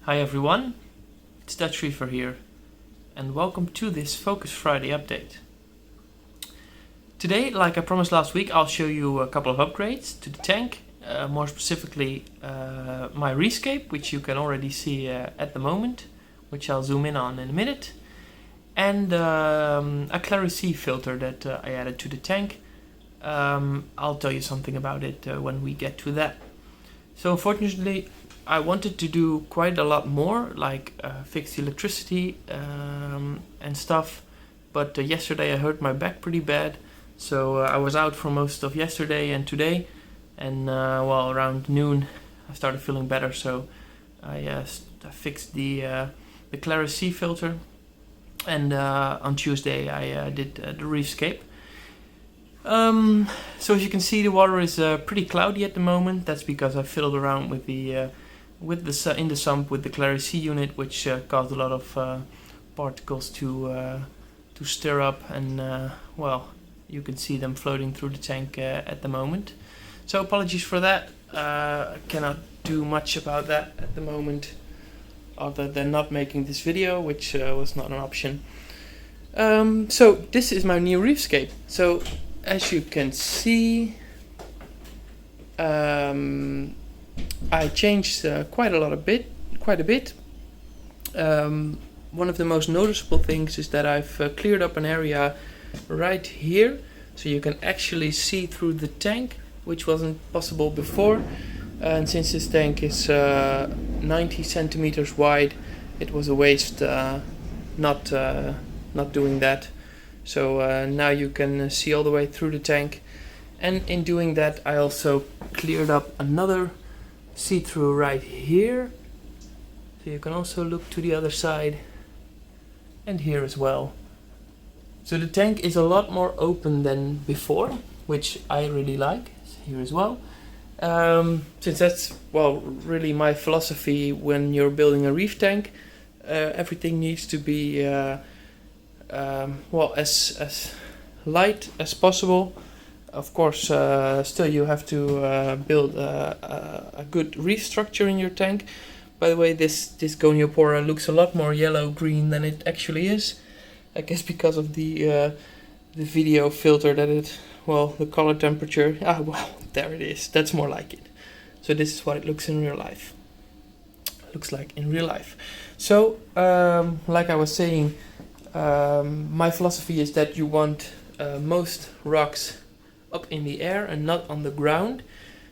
Hi everyone, it's Dutch Reefer here, and welcome to this Focus Friday update. Today, like I promised last week, I'll show you a couple of upgrades to the tank, more specifically my ReefScaped, which you can already see at the moment, which I'll zoom in on in a minute, and a ClariSea filter that I added to the tank. I'll tell you something about it when we get to that. So unfortunately, I wanted to do quite a lot more, like fix the electricity and stuff, but yesterday I hurt my back pretty bad, so I was out for most of yesterday and today, and well, around noon I started feeling better, so I fixed the ClariSea filter, and on Tuesday I did the ReefScaped. So as you can see, the water is pretty cloudy at the moment. That's because I fiddled around with in the sump with the ClariSea unit, which caused a lot of particles to stir up, and well, you can see them floating through the tank at the moment. So apologies for that. I cannot do much about that at the moment, other than not making this video, which was not an option. So this is my new ReefScaped. So as you can see, I changed quite a bit. One of the most noticeable things is that I've cleared up an area right here, so you can actually see through the tank, which wasn't possible before. And since this tank is 90 centimeters wide, it was a waste not doing that. So now you can see all the way through the tank, and in doing that I also cleared up another see-through right here, so you can also look to the other side and here as well. So the tank is a lot more open than before, which I really like, here as well. Since that's, well, really my philosophy when you're building a reef tank. Everything needs to be well, as light as possible. Of course, still you have to build a good reef structure in your tank. By the way, this Goniopora looks a lot more yellow-green than it actually is. I guess because of the video filter that it, well, the color temperature. Ah, well, there it is. That's more like it. So this is what it looks in real life. Looks like in real life. So, like I was saying, my philosophy is that you want most rocks up in the air and not on the ground.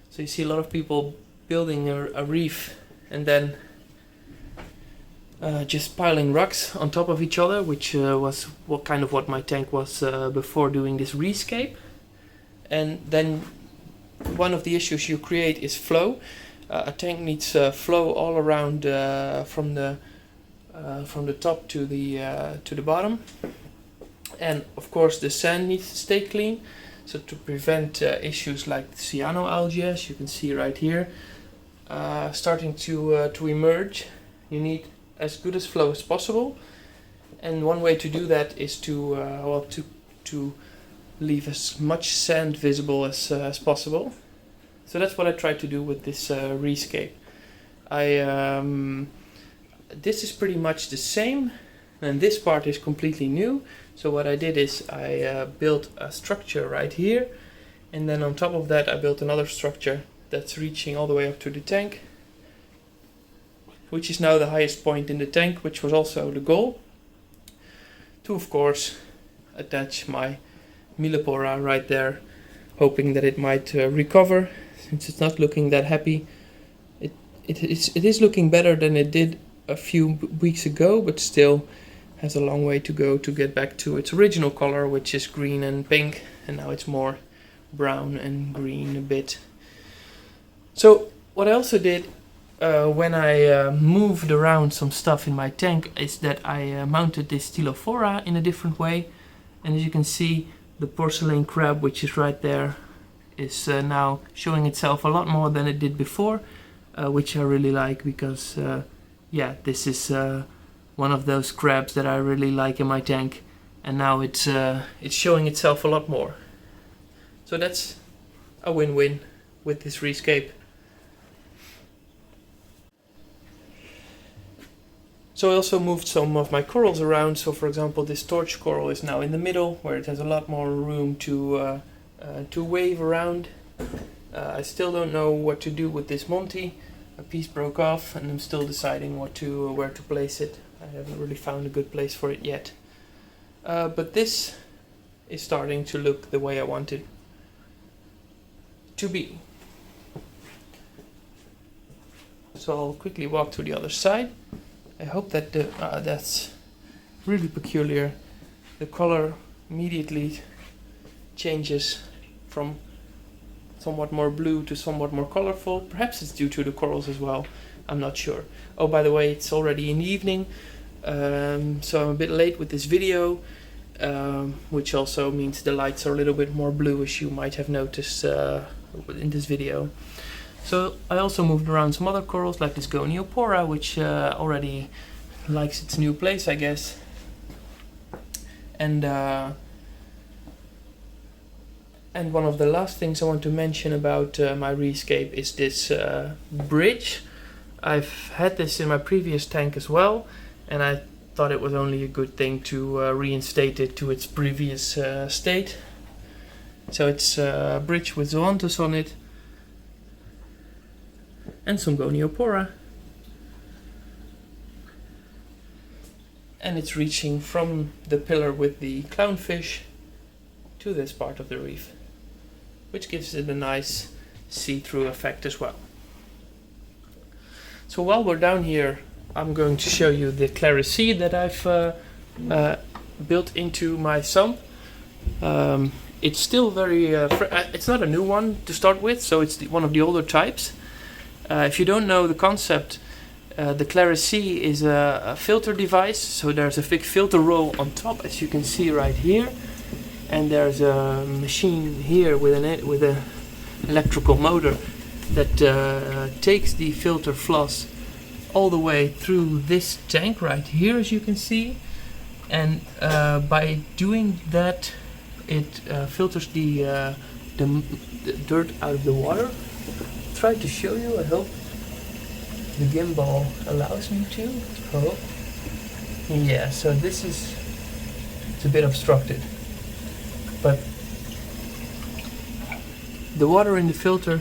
So you see a lot of people building a reef and then just piling rocks on top of each other, which was what my tank was before doing this ReefScaped. And then one of the issues you create is flow. A tank needs flow all around from the top to the bottom, and of course the sand needs to stay clean. So to prevent issues like cyanoalgae, as you can see right here, starting to emerge, you need as good as flow as possible. And one way to do that is to leave as much sand visible as possible. So that's what I tried to do with this ReefScaped. This is pretty much the same, and this part is completely new. So what I did is I built a structure right here, and then on top of that I built another structure that's reaching all the way up to the tank, which is now the highest point in the tank, which was also the goal. To, of course, attach my Millepora right there, hoping that it might recover, since it's not looking that happy. It is looking better than it did a few weeks ago, but still has a long way to go to get back to its original color, which is green and pink, and now it's more brown and green a bit. So what I also did when I moved around some stuff in my tank is that I mounted this Stylophora in a different way, and as you can see, the porcelain crab, which is right there, is now showing itself a lot more than it did before, which I really like, because yeah, this is one of those crabs that I really like in my tank, and now it's showing itself a lot more. So that's a win-win with this ReefScaped. So I also moved some of my corals around. So for example, this torch coral is now in the middle, where it has a lot more room to wave around. I still don't know what to do with this Monty. A piece broke off and I'm still deciding where to place it. I haven't really found a good place for it yet. But this is starting to look the way I want it to be. So I'll quickly walk to the other side. I hope that that's really peculiar. The color immediately changes from somewhat more blue to somewhat more colorful. Perhaps it's due to the corals as well. I'm not sure. Oh, by the way, it's already in the evening, so I'm a bit late with this video, which also means the lights are a little bit more blue, as you might have noticed in this video. So I also moved around some other corals, like this Goniopora, which already likes its new place, I guess. And one of the last things I want to mention about my ReefScaped is this bridge. I've had this in my previous tank as well, and I thought it was only a good thing to reinstate it to its previous state. So it's a bridge with zoanthus on it and some Goniopora, and it's reaching from the pillar with the clownfish to this part of the reef, which gives it a nice see-through effect as well. So while we're down here, I'm going to show you the ClariSea that I've built into my sump. It's still very, it's not a new one to start with, so it's one of the older types. If you don't know the concept, the ClariSea is a filter device, so there's a big filter roll on top, as you can see right here, and there's a machine here with an electrical motor that takes the filter floss all the way through this tank right here, as you can see, and by doing that it filters the dirt out of the water. Try to show you, I hope the gimbal allows me to. Oh, yeah, so this is, it's a bit obstructed, but the water in the filter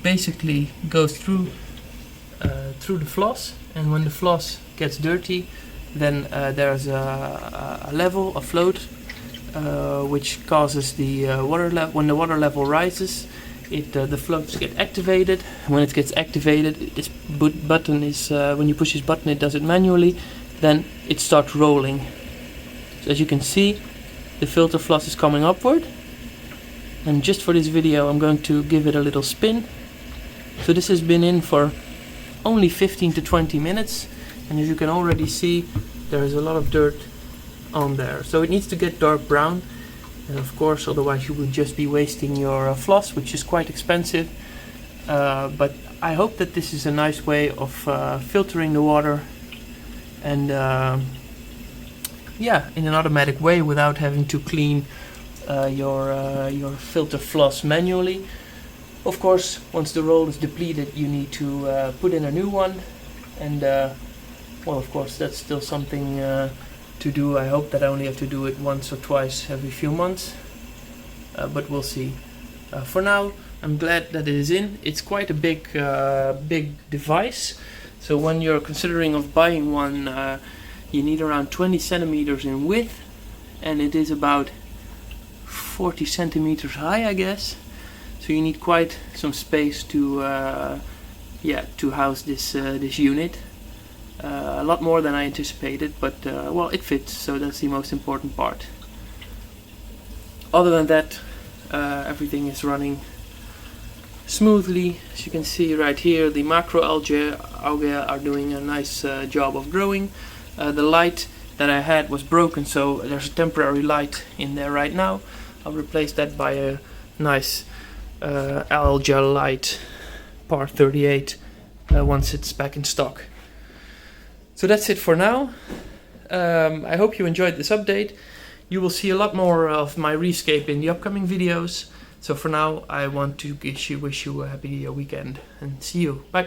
basically goes through the floss, and when the floss gets dirty, then there's a level, a float, which causes the water level. When the water level rises, the floats get activated. When it gets activated, this button is when you push this button, it does it manually. Then it starts rolling. So as you can see, the filter floss is coming upward. And just for this video, I'm going to give it a little spin. So this has been in for only 15 to 20 minutes, and as you can already see, there is a lot of dirt on there. So it needs to get dark brown. And of course, otherwise you would just be wasting your floss, which is quite expensive. But I hope that this is a nice way of filtering the water, and yeah, in an automatic way without having to clean your filter floss manually. Of course, once the roll is depleted, you need to put in a new one, and well, of course, that's still something to do. I hope that I only have to do it once or twice every few months, but we'll see. For now, I'm glad that it is in. It's quite a big device, so when you're considering of buying one, you need around 20 centimeters in width, and it is about 40 centimeters high, I guess. So you need quite some space to to house this unit. A lot more than I anticipated, but well, it fits, so that's the most important part. Other than that, everything is running smoothly. As you can see right here, the macroalgae are doing a nice job of growing. The light that I had was broken, so there's a temporary light in there right now. I'll replace that by a nice algae light par 38 once it's back in stock. So that's it for now. I hope you enjoyed this update. You will see a lot more of my ReefScaped in the upcoming videos. So for now, I want to wish you a happy weekend, and see you. Bye.